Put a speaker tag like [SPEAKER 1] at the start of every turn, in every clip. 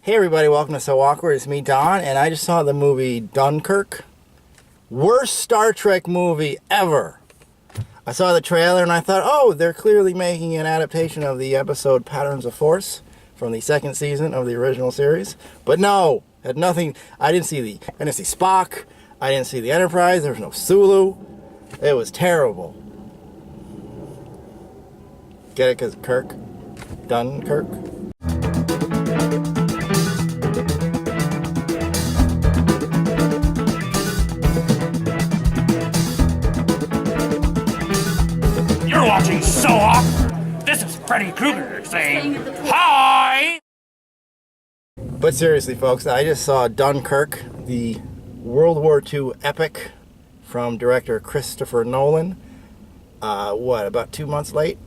[SPEAKER 1] Hey everybody, welcome to So Awkward. It's me, Don, and I just saw the movie Dunkirk. Worst Star Trek movie ever. I saw the trailer and I thought, oh, they're clearly making an adaptation of the episode Patterns of Force from the second season of the original series. But no, had nothing. I didn't see Spock. I didn't see the Enterprise. There was no Sulu. It was terrible. Get it? Because Kirk? Dunkirk?
[SPEAKER 2] You're watching So Awkward. This is Freddy Krueger saying hi.
[SPEAKER 1] But seriously, folks, I just saw Dunkirk, the World War II epic from director Christopher Nolan. About 2 months late?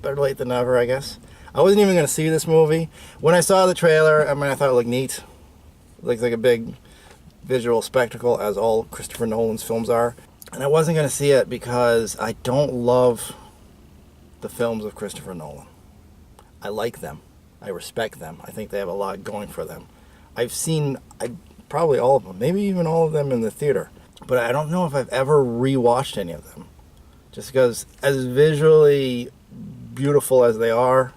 [SPEAKER 1] Better late than never, I guess. I wasn't even going to see this movie. When I saw the trailer, I thought it looked neat. It looks like a big visual spectacle, as all Christopher Nolan's films are. And I wasn't going to see it because I don't love the films of Christopher Nolan. I like them. I respect them. I think they have a lot going for them. I've seen probably all of them, maybe even all of them in the theater. But I don't know if I've ever rewatched any of them. Just because as visually beautiful as they are,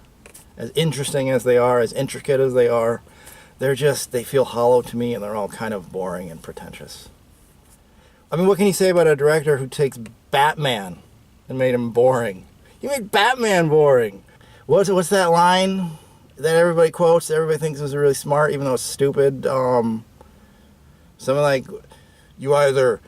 [SPEAKER 1] as interesting as they are, as intricate as they are, they feel hollow to me, and they're all kind of boring and pretentious. I mean, what can you say about a director who takes Batman and made him boring? You made Batman boring. What's that line that everybody quotes, that everybody thinks is really smart, even though it's stupid? Something like, you either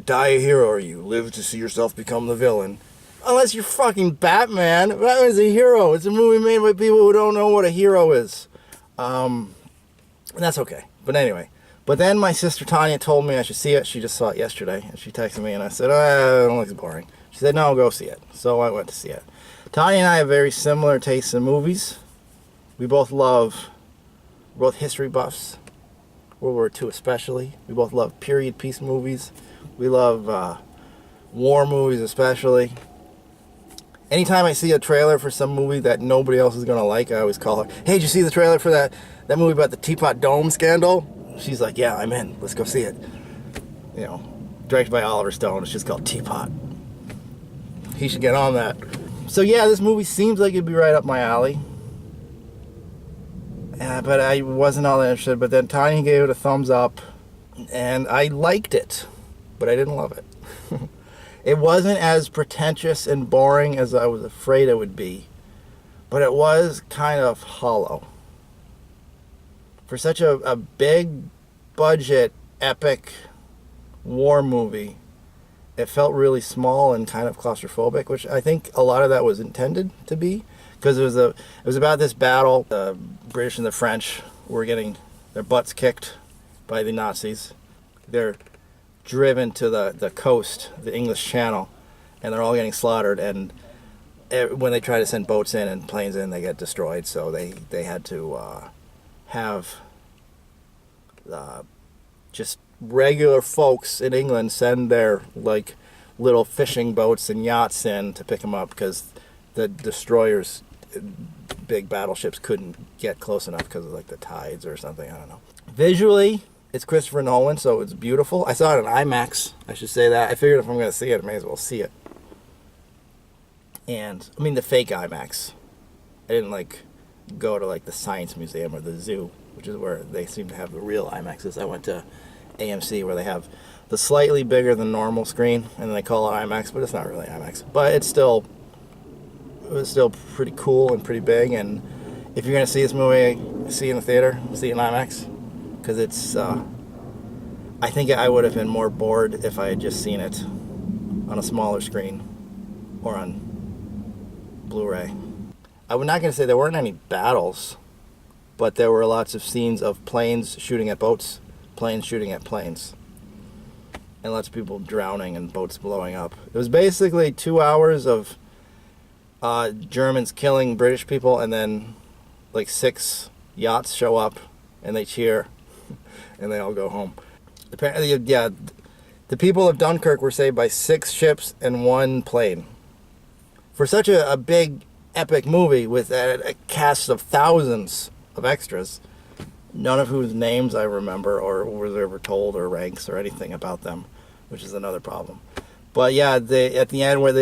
[SPEAKER 1] die a hero or you live to see yourself become the villain. Unless you're fucking Batman. Batman's a hero. It's a movie made by people who don't know what a hero is. And that's okay. But anyway. But then my sister Tanya told me I should see it. She just saw it yesterday. And she texted me and I said, oh, it looks boring. She said, no, go see it. So I went to see it. Tanya and I have very similar tastes in movies. We're both history buffs. World War II especially. We both love period piece movies. We love war movies especially. Anytime I see a trailer for some movie that nobody else is going to like, I always call her, hey, did you see the trailer for that movie about the Teapot Dome scandal? She's like, yeah, I'm in. Let's go see it. You know, directed by Oliver Stone. It's just called Teapot. He should get on that. So yeah, this movie seems like it'd be right up my alley. But I wasn't all that interested. But then Tanya gave it a thumbs up. And I liked it. But I didn't love it. It wasn't as pretentious and boring as I was afraid it would be. But it was kind of hollow. For such a big budget, epic war movie, it felt really small and kind of claustrophobic, which I think a lot of that was intended to be, because it was about this battle. The British and the French were getting their butts kicked by the Nazis. They're driven to the coast, the English Channel, and they're all getting slaughtered. And when they try to send boats in and planes in, they get destroyed. So they had to have just regular folks in England send their little fishing boats and yachts in to pick them up, because the destroyers, big battleships, couldn't get close enough because of the tides or something. I don't know. Visually, it's Christopher Nolan, so it's beautiful. I saw it in IMAX. I should say that. I figured if I'm going to see it, I may as well see it. And I mean the fake IMAX. I didn't go to the Science Museum or the zoo, which is where they seem to have the real IMAXs. I went to AMC, where they have the slightly bigger than normal screen, and they call it IMAX, but it's not really IMAX. But it was still pretty cool and pretty big. And if you're going to see this movie, see it in the theater, see it in IMAX, because it's, I think I would have been more bored if I had just seen it on a smaller screen or on Blu-ray. I'm not going to say there weren't any battles, but there were lots of scenes of planes shooting at boats, planes shooting at planes, and lots of people drowning and boats blowing up. It was basically 2 hours of Germans killing British people, and then 6 yachts show up and they cheer and they all go home. Apparently, yeah, the people of Dunkirk were saved by 6 ships and 1 plane. For such a big, epic movie with a cast of thousands of extras, none of whose names I remember or was ever told or ranks or anything about them, which is another problem. But yeah, they at the end when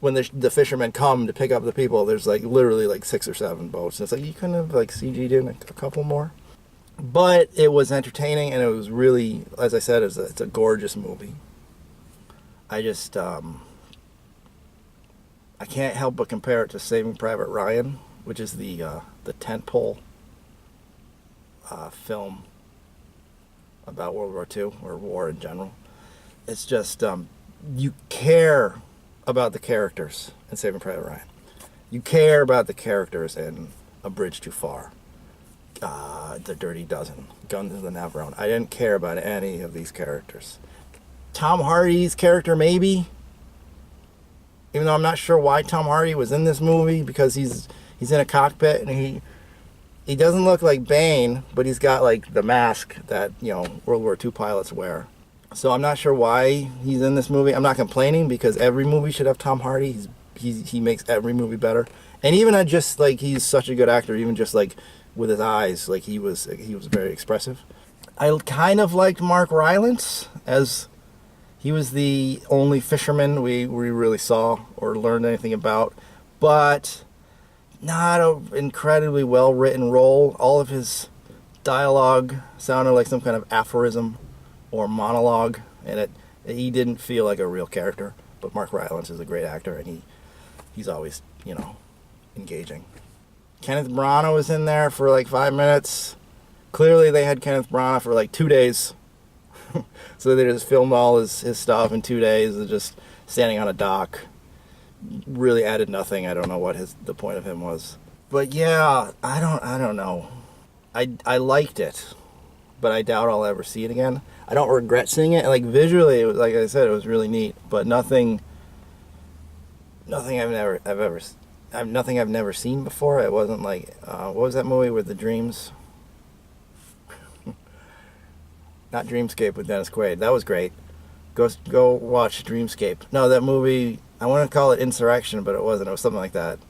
[SPEAKER 1] the fishermen come to pick up the people, there's like literally like 6 or 7 boats. And it's like you couldn't have like CG'd in a couple more. But it was entertaining, and it was really, as I said, it's a gorgeous movie. I just I can't help but compare it to Saving Private Ryan, which is the tentpole film about World War II or war in general. It's just you care about the characters in Saving Private Ryan. You care about the characters in A Bridge Too Far, The Dirty Dozen, Guns of the Navarone. I didn't care about any of these characters. Tom Hardy's character, maybe, even though I'm not sure why Tom Hardy was in this movie, because he's in a cockpit and he doesn't look like Bane, but he's got like the mask that World War II pilots wear. So I'm not sure why he's in this movie. I'm not complaining, because every movie should have Tom Hardy. He makes every movie better. And even just like he's such a good actor, even just like with his eyes, like he was very expressive. I kind of liked Mark Rylance, as he was the only fisherman we really saw or learned anything about, but not an incredibly well written role. All of his dialogue sounded like some kind of aphorism or monologue, and he didn't feel like a real character. But Mark Rylance is a great actor, and he's always engaging. Kenneth Branagh was in there for like 5 minutes. Clearly they had Kenneth Branagh for like 2 days. So they just filmed all his stuff in 2 days, just standing on a dock. Really added nothing. I don't know what the point of him was. But yeah, I don't know. I liked it, but I doubt I'll ever see it again. I don't regret seeing it. Like visually, it was, like I said, it was really neat, but nothing I've never seen before. It wasn't like what was that movie with the dreams? Not Dreamscape with Dennis Quaid. That was great. Go watch Dreamscape. No, that movie, I want to call it Insurrection, but it wasn't. It was something like that.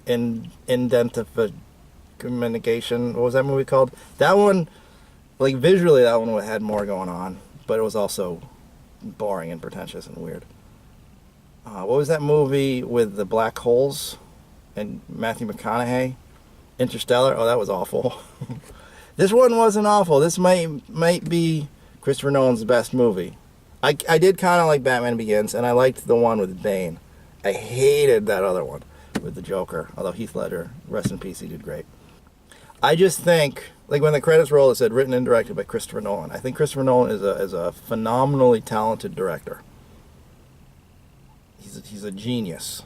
[SPEAKER 1] Indentification. What was that movie called? That one, like visually, that one had more going on, but it was also boring and pretentious and weird. What was that movie with the black holes and Matthew McConaughey? Interstellar. Oh, that was awful. This one wasn't awful. This might be Christopher Nolan's best movie. I did kind of like Batman Begins, and I liked the one with Bane. I hated that other one with the Joker, although Heath Ledger, rest in peace, he did great. I just think, like when the credits roll, it said written and directed by Christopher Nolan. I think Christopher Nolan is a phenomenally talented director. He's a genius.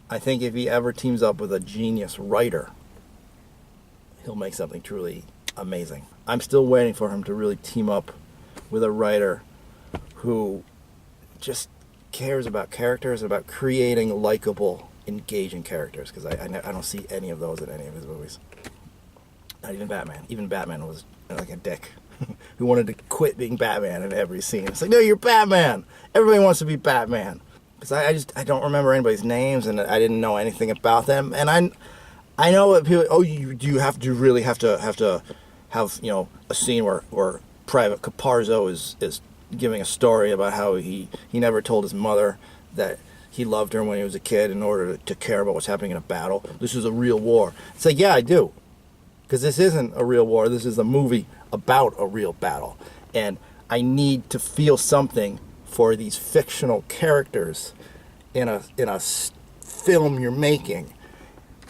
[SPEAKER 1] I think if he ever teams up with a genius writer, he'll make something truly amazing. I'm still waiting for him to really team up with a writer who just cares about characters, about creating likable, engaging characters, because I don't see any of those in any of his movies. Not even Batman. Even Batman was like a dick who wanted to quit being Batman in every scene. It's like, no, you're Batman. Everybody wants to be Batman. Because I don't remember anybody's names, and I didn't know anything about them. And I know what people. Oh, you have to really have to have a scene where Private Caparzo is giving a story about how he never told his mother that he loved her when he was a kid in order to care about what's happening in a battle. This is a real war. It's like, yeah, I do. Because this isn't a real war. This is a movie about a real battle. And I need to feel something for these fictional characters in a film you're making.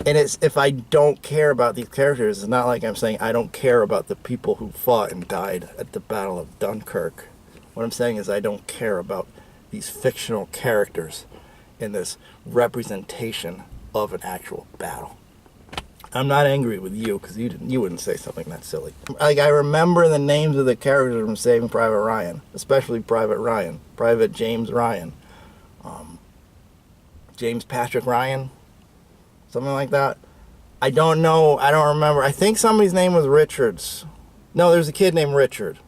[SPEAKER 1] And if I don't care about these characters, it's not like I'm saying I don't care about the people who fought and died at the Battle of Dunkirk. What I'm saying is I don't care about these fictional characters in this representation of an actual battle. I'm not angry with you, because you wouldn't say something that silly. Like, I remember the names of the characters from Saving Private Ryan, especially Private Ryan, Private James Ryan, James Patrick Ryan, something like that. I don't know. I don't remember. I think somebody's name was Richards. No, there's a kid named Richard.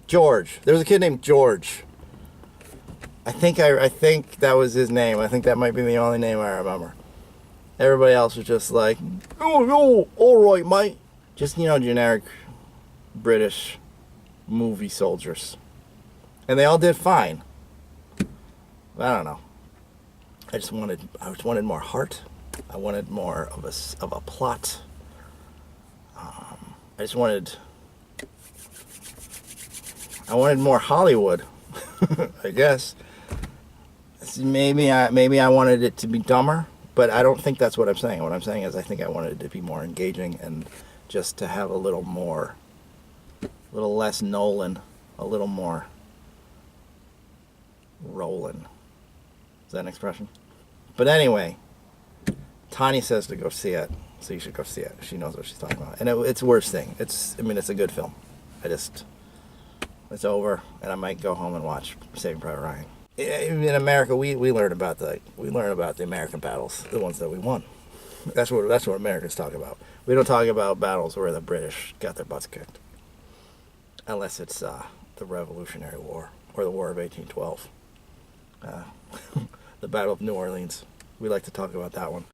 [SPEAKER 1] George. There was a kid named George. I think that was his name. I think that might be the only name I remember. Everybody else was just like, oh, all right, mate. Just, generic British movie soldiers. And they all did fine. I don't know. I just wanted more heart. I wanted more of a plot. I wanted more Hollywood. I guess. Maybe I wanted it to be dumber, but I don't think that's what I'm saying. What I'm saying is I think I wanted it to be more engaging and just to have a little less Nolan, a little more Roland. Is that an expression? But anyway, Tani says to go see it, so you should go see it. She knows what she's talking about, and it's worth seeing. It's a good film. It's over, and I might go home and watch Saving Private Ryan. In America, we learn about the American battles, the ones that we won. That's what Americans talk about. We don't talk about battles where the British got their butts kicked, unless it's the Revolutionary War or the War of 1812. The Battle of New Orleans. We like to talk about that one.